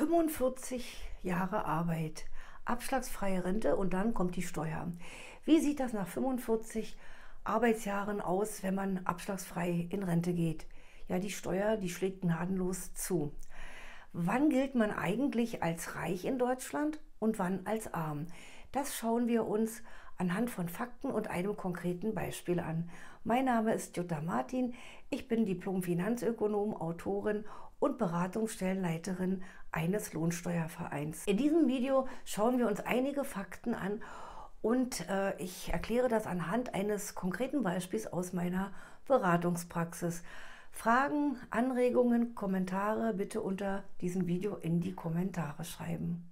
45 Jahre Arbeit, abschlagsfreie Rente und dann kommt die Steuer. Wie sieht das nach 45 Arbeitsjahren aus, wenn man abschlagsfrei in Rente geht? Ja, die Steuer, die schlägt gnadenlos zu. Wann gilt man eigentlich als reich in Deutschland und wann als arm? Das schauen wir uns anhand von Fakten und einem konkreten Beispiel an. Mein Name ist Jutta Martin, ich bin Diplom-Finanzökonom, Autorin und Beratungsstellenleiterin eines Lohnsteuervereins. In diesem Video schauen wir uns einige Fakten an und ich erkläre das anhand eines konkreten Beispiels aus meiner Beratungspraxis. Fragen, Anregungen, Kommentare bitte unter diesem Video in die Kommentare schreiben.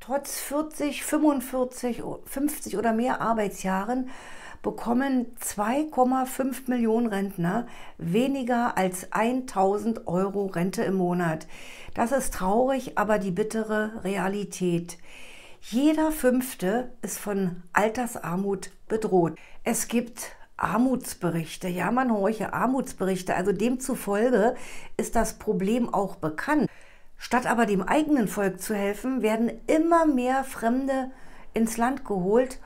Trotz 40, 45, 50 oder mehr Arbeitsjahren bekommen 2,5 Millionen Rentner weniger als 1.000 Euro Rente im Monat. Das ist traurig, aber die bittere Realität. Jeder Fünfte ist von Altersarmut bedroht. Es gibt Armutsberichte, ja, man horche, Armutsberichte, also demzufolge ist das Problem auch bekannt. Statt aber dem eigenen Volk zu helfen, werden immer mehr Fremde ins Land geholt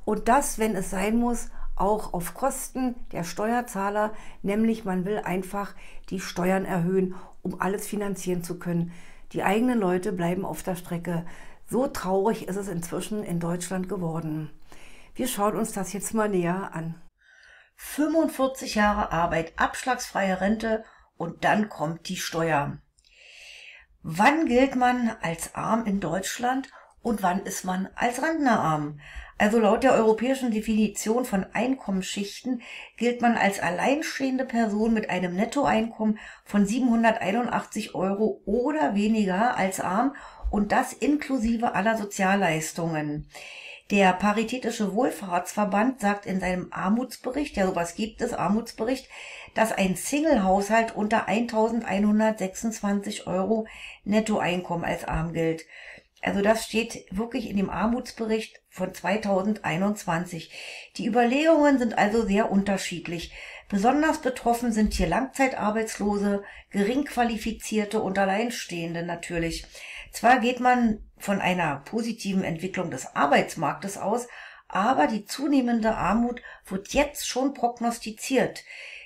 und das, wenn es sein muss, auch auf Kosten der Steuerzahler, nämlich man will einfach die Steuern erhöhen, um alles finanzieren zu können. Die eigenen Leute bleiben auf der Strecke. So traurig ist es inzwischen in Deutschland geworden. Wir schauen uns das jetzt mal näher an. 45 Jahre Arbeit, abschlagsfreie Rente und dann kommt die Steuer. Wann gilt man als arm in Deutschland und wann ist man als Rentner arm? Also laut der europäischen Definition von Einkommensschichten gilt man als alleinstehende Person mit einem Nettoeinkommen von 781 Euro oder weniger als arm und das inklusive aller Sozialleistungen. Der Paritätische Wohlfahrtsverband sagt in seinem Armutsbericht, ja sowas gibt es, Armutsbericht, dass ein Single-Haushalt unter 1.126 Euro Nettoeinkommen als arm gilt. Also das steht wirklich in dem Armutsbericht von 2021. Die Überlegungen sind also sehr unterschiedlich. Besonders betroffen sind hier Langzeitarbeitslose, Geringqualifizierte und Alleinstehende natürlich. Zwar geht man von einer positiven Entwicklung des Arbeitsmarktes aus, aber die zunehmende Armut wird jetzt schon prognostiziert.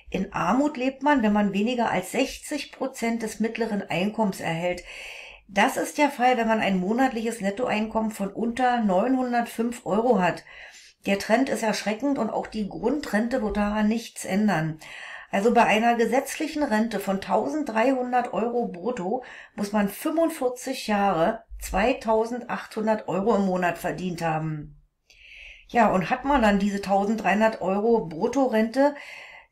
In Armut lebt man, wenn man weniger als 60% des mittleren Einkommens erhält. Das ist der Fall, wenn man ein monatliches Nettoeinkommen von unter 905 Euro hat. Der Trend ist erschreckend und auch die Grundrente wird daran nichts ändern. Also bei einer gesetzlichen Rente von 1.300 Euro brutto muss man 45 Jahre 2.800 Euro im Monat verdient haben. Ja, und hat man dann diese 1.300 Euro Bruttorente,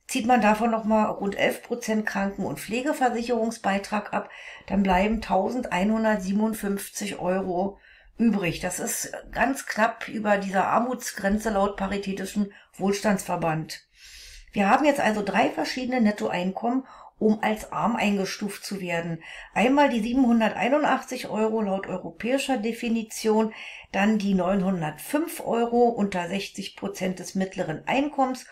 zieht man davon nochmal rund 11% Kranken- und Pflegeversicherungsbeitrag ab, dann bleiben 1.157 Euro übrig. Das ist ganz knapp über dieser Armutsgrenze laut Paritätischen Wohlstandsverband. Wir haben jetzt also 3 verschiedene Nettoeinkommen, um als arm eingestuft zu werden. Einmal die 781 Euro laut europäischer Definition, dann die 905 Euro unter 60% des mittleren Einkommens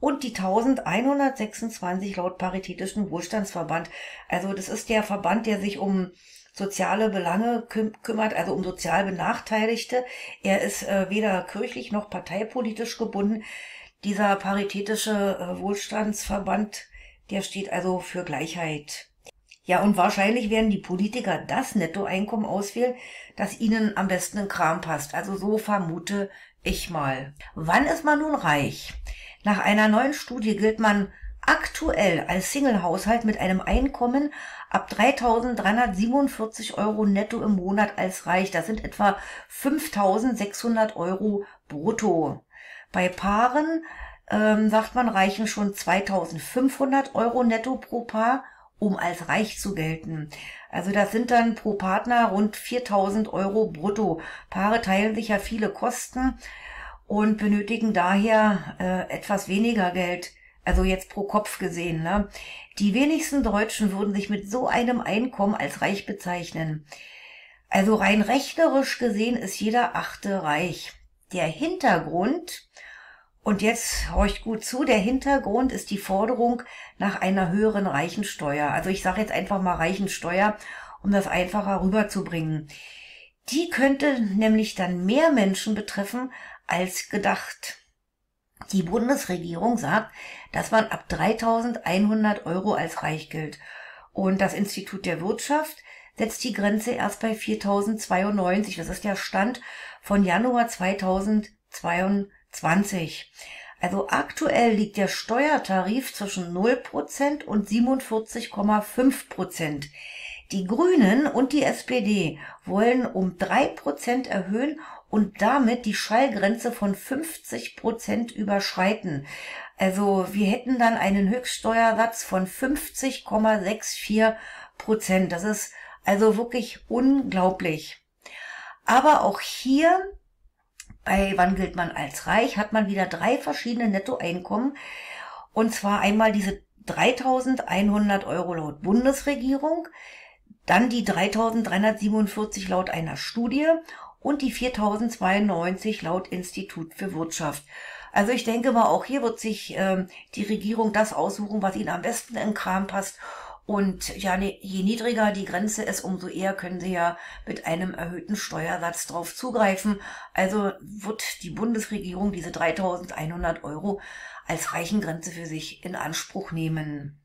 und die 1.126 laut Paritätischen Wohlstandsverband. Also das ist der Verband, der sich um soziale Belange kümmert, also um sozial Benachteiligte. Er ist weder kirchlich noch parteipolitisch gebunden. Dieser Paritätische Wohlstandsverband, der steht also für Gleichheit. Ja, und wahrscheinlich werden die Politiker das Nettoeinkommen auswählen, das ihnen am besten in den Kram passt. Also so vermute ich mal. Wann ist man nun reich? Nach einer neuen Studie gilt man aktuell als Single-Haushalt mit einem Einkommen ab 3.347 Euro netto im Monat als reich. Das sind etwa 5.600 Euro brutto. Bei Paaren, sagt man, reichen schon 2.500 Euro netto pro Paar, um als reich zu gelten. Also das sind dann pro Partner rund 4.000 Euro brutto. Paare teilen sich ja viele Kosten und benötigen daher etwas weniger Geld, also jetzt pro Kopf gesehen, ne? Die wenigsten Deutschen würden sich mit so einem Einkommen als reich bezeichnen. Also rein rechnerisch gesehen ist jeder Achte reich. Der Hintergrund, und jetzt horcht gut zu, der Hintergrund ist die Forderung nach einer höheren Reichensteuer. Also ich sage jetzt einfach mal Reichensteuer um das einfacher rüberzubringen. Die könnte nämlich dann mehr Menschen betreffen als gedacht. Die Bundesregierung sagt, dass man ab 3.100 Euro als reich gilt. Und das Institut der Wirtschaft setzt die Grenze erst bei 4.092. Das ist der Stand von Januar 2022. Also aktuell liegt der Steuertarif zwischen 0% und 47,5%. Die Grünen und die SPD wollen um 3% erhöhen und damit die Schallgrenze von 50% überschreiten. Also wir hätten dann einen Höchststeuersatz von 50,64%. Das ist also wirklich unglaublich. Aber auch hier, bei Wann gilt man als reich, hat man wieder 3 verschiedene Nettoeinkommen. Und zwar einmal diese 3.100 Euro laut Bundesregierung, dann die 3.347 laut einer Studie und die 4.092 laut Institut für Wirtschaft. Also ich denke mal, auch hier wird sich die Regierung das aussuchen, was ihnen am besten in den Kram passt. Und ja, je niedriger die Grenze ist, umso eher können sie ja mit einem erhöhten Steuersatz drauf zugreifen. Also wird die Bundesregierung diese 3.100 Euro als Reichengrenze für sich in Anspruch nehmen.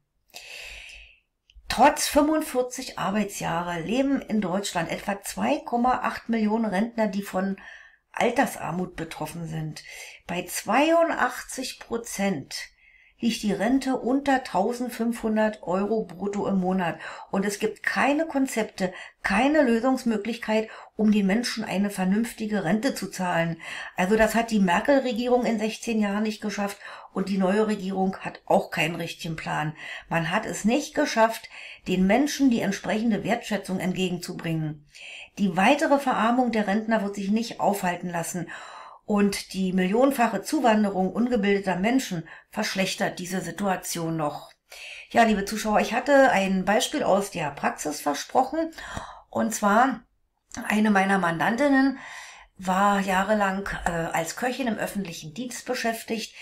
Trotz 45 Arbeitsjahre leben in Deutschland etwa 2,8 Millionen Rentner, die von Altersarmut betroffen sind. Bei 82% liegt die Rente unter 1.500 Euro brutto im Monat. Und es gibt keine Konzepte, keine Lösungsmöglichkeit, um den Menschen eine vernünftige Rente zu zahlen. Also das hat die Merkel-Regierung in 16 Jahren nicht geschafft und die neue Regierung hat auch keinen richtigen Plan. Man hat es nicht geschafft, den Menschen die entsprechende Wertschätzung entgegenzubringen. Die weitere Verarmung der Rentner wird sich nicht aufhalten lassen. Und die millionenfache Zuwanderung ungebildeter Menschen verschlechtert diese Situation noch. Ja, liebe Zuschauer, ich hatte ein Beispiel aus der Praxis versprochen. Und zwar, eine meiner Mandantinnen war jahrelang als Köchin im öffentlichen Dienst beschäftigt.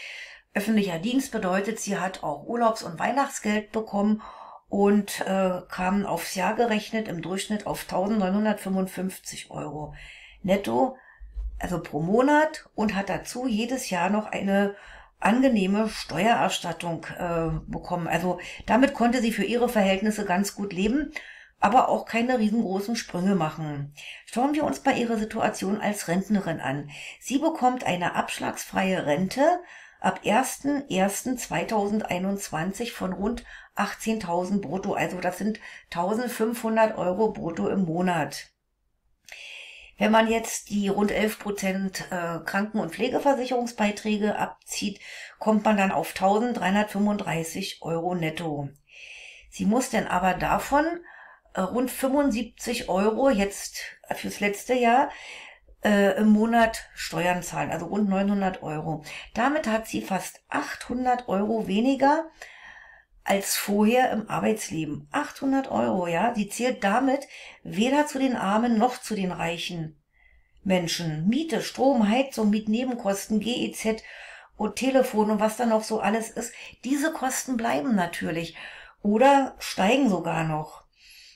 Öffentlicher Dienst bedeutet, sie hat auch Urlaubs- und Weihnachtsgeld bekommen und kam aufs Jahr gerechnet im Durchschnitt auf 1.955 Euro netto, also pro Monat, und hat dazu jedes Jahr noch eine angenehme Steuererstattung bekommen. Also damit konnte sie für ihre Verhältnisse ganz gut leben, aber auch keine riesengroßen Sprünge machen. Schauen wir uns bei ihrer Situation als Rentnerin an. Sie bekommt eine abschlagsfreie Rente ab 1.1.2021 von rund 18.000 brutto. Also das sind 1.500 Euro brutto im Monat. Wenn man jetzt die rund 11% Kranken- und Pflegeversicherungsbeiträge abzieht, kommt man dann auf 1.335 Euro netto. Sie muss dann aber davon rund 75 Euro jetzt fürs letzte Jahr im Monat Steuern zahlen, also rund 900 Euro. Damit hat sie fast 800 Euro weniger als vorher im Arbeitsleben. 800 Euro, ja. Sie zählt damit weder zu den Armen noch zu den reichen Menschen. Miete, Strom, Heizung, Mietnebenkosten, GEZ und Telefon und was da noch so alles ist. Diese Kosten bleiben natürlich oder steigen sogar noch.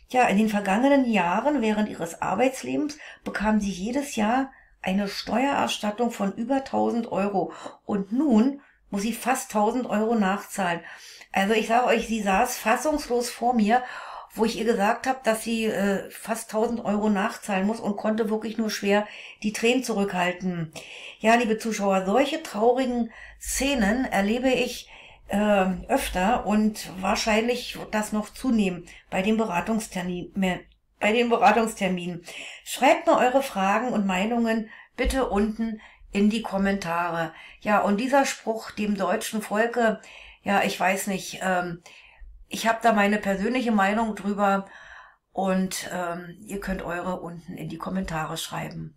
Ja, in den vergangenen Jahren während ihres Arbeitslebens bekam sie jedes Jahr eine Steuererstattung von über 1.000 Euro. Und nun muss sie fast 1.000 Euro nachzahlen. Also ich sage euch, sie saß fassungslos vor mir, wo ich ihr gesagt habe, dass sie fast 1.000 Euro nachzahlen muss und konnte wirklich nur schwer die Tränen zurückhalten. Ja, liebe Zuschauer, solche traurigen Szenen erlebe ich öfter und wahrscheinlich wird das noch zunehmen bei den Beratungsterminen. Schreibt mir eure Fragen und Meinungen bitte unten in die Kommentare. Ja, und dieser Spruch, dem deutschen Volke, ja, ich weiß nicht, ich habe da meine persönliche Meinung drüber und ihr könnt eure unten in die Kommentare schreiben.